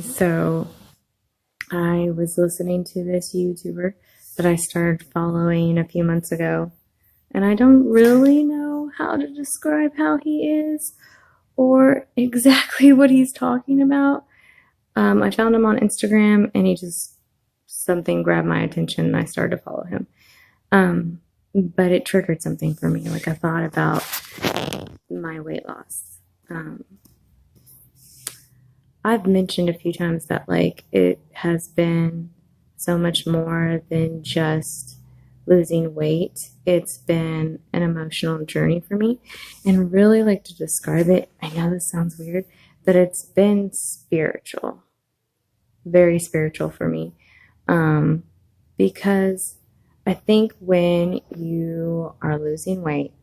So I was listening to this YouTuber that I started following a few months ago, and I don't really know how to describe how he is or exactly what he's talking about. I found him on Instagram, and something grabbed my attention, and I started to follow him. But it triggered something for me. Like I thought about my weight loss. I've mentioned a few times that like it has been so much more than just losing weight. It's been an emotional journey for me, and really like to describe it. I know this sounds weird, but it's been spiritual, very spiritual for me. Because I think when you are losing weight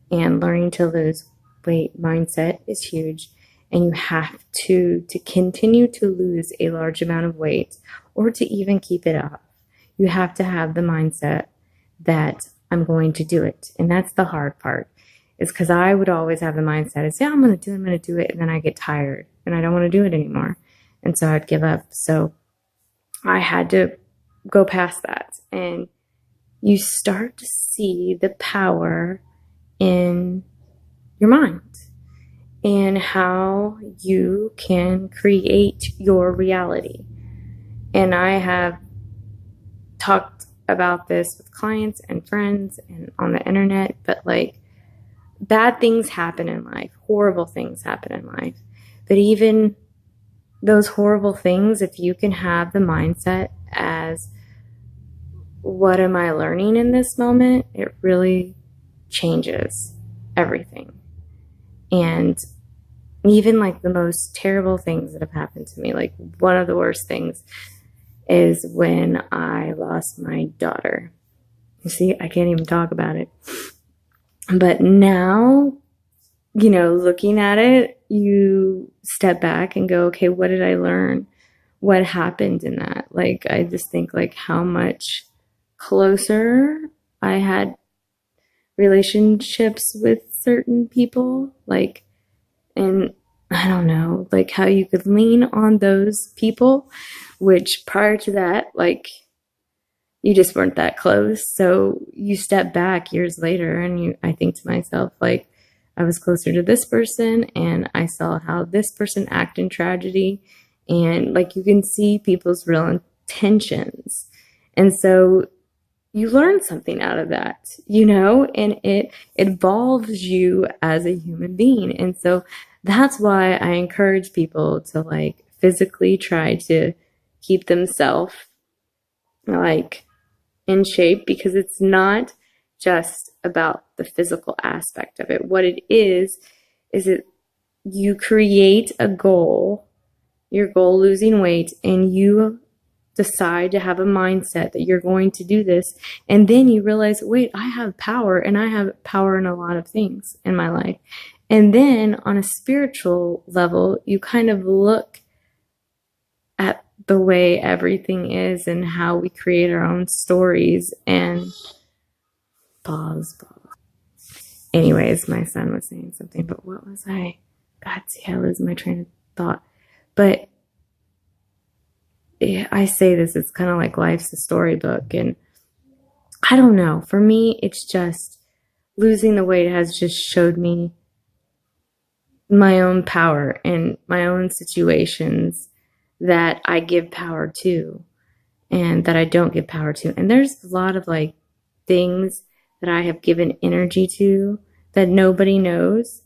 and learning to lose weight, mindset is huge. And you have to continue to lose a large amount of weight or to even keep it off. You have to have the mindset that I'm going to do it. And that's the hard part, is because I would always have the mindset is, yeah, I'm going to do it. And then I get tired and I don't want to do it anymore. And so I'd give up. So I had to go past that. And you start to see the power in your mind and how you can create your reality. And I have talked about this with clients and friends and on the internet, but like bad things happen in life, horrible things happen in life. But even those horrible things, if you can have the mindset as, what am I learning in this moment? It really changes everything. And even like the most terrible things that have happened to me, like one of the worst things is when I lost my daughter. You see, I can't even talk about it. But now, looking at it, you step back and go, okay, what did I learn? What happened in that? Like, I just think like how much closer I had relationships with certain people, like, and I don't know, like how you could lean on those people, which prior to that, like, you just weren't that close. So you step back years later and I think to myself, like, I was closer to this person and I saw how this person act in tragedy. And like, you can see people's real intentions. And so you learn something out of that, and it evolves you as a human being. And so that's why I encourage people to like physically try to keep themselves like in shape, because it's not just about the physical aspect of it. What it is it you create a goal, your goal losing weight, and you decide to have a mindset that you're going to do this. And then you realize, wait, I have power, and I have power in a lot of things in my life. And then on a spiritual level, you kind of look at the way everything is and how we create our own stories and pause. Anyways, my son was saying something, but what was I? God, see, I lose my train of thought. But I say this, it's kind of like life's a storybook, and I don't know. For me, it's just losing the weight has just showed me my own power and my own situations that I give power to and that I don't give power to. And there's a lot of like things that I have given energy to that nobody knows.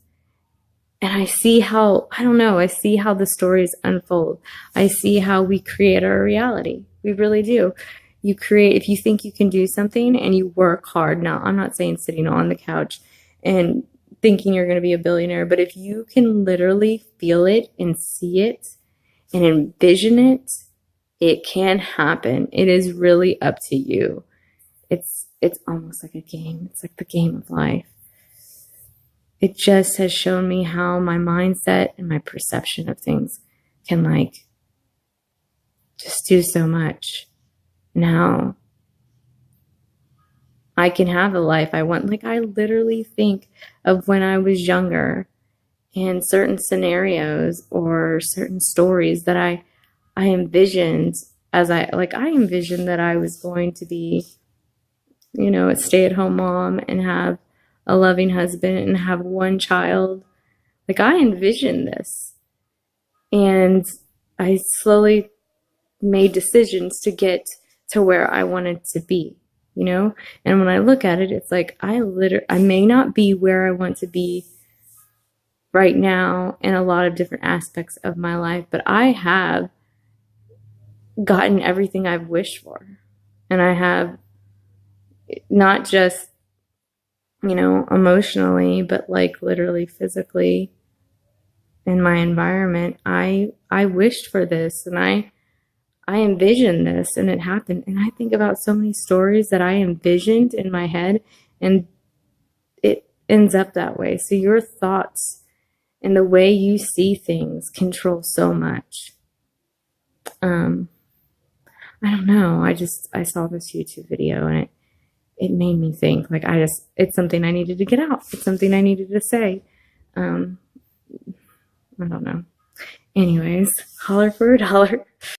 And I see how, I see how the stories unfold. I see how we create our reality. We really do. If you think you can do something and you work hard. Now, I'm not saying sitting on the couch and thinking you're going to be a billionaire, but if you can literally feel it and see it and envision it, it can happen. It is really up to you. It's almost like a game. It's like the game of life. It just has shown me how my mindset and my perception of things can like just do so much. Now I can have the life I want. Like, I literally think of when I was younger and certain scenarios or certain stories that I I envisioned I envisioned that I was going to be, a stay-at-home mom and have a loving husband and have one child. Like I envisioned this. And I slowly made decisions to get to where I wanted to be. And when I look at it, it's like I may not be where I want to be right now in a lot of different aspects of my life, but I have gotten everything I've wished for. And I have not just, emotionally, but like literally physically in my environment. I wished for this and I envisioned this and it happened. And I think about so many stories that I envisioned in my head and it ends up that way. So your thoughts and the way you see things control so much. I don't know. I saw this YouTube video and it made me think like it's something I needed to get out. It's something I needed to say. I don't know. Anyways, holler for a dollar.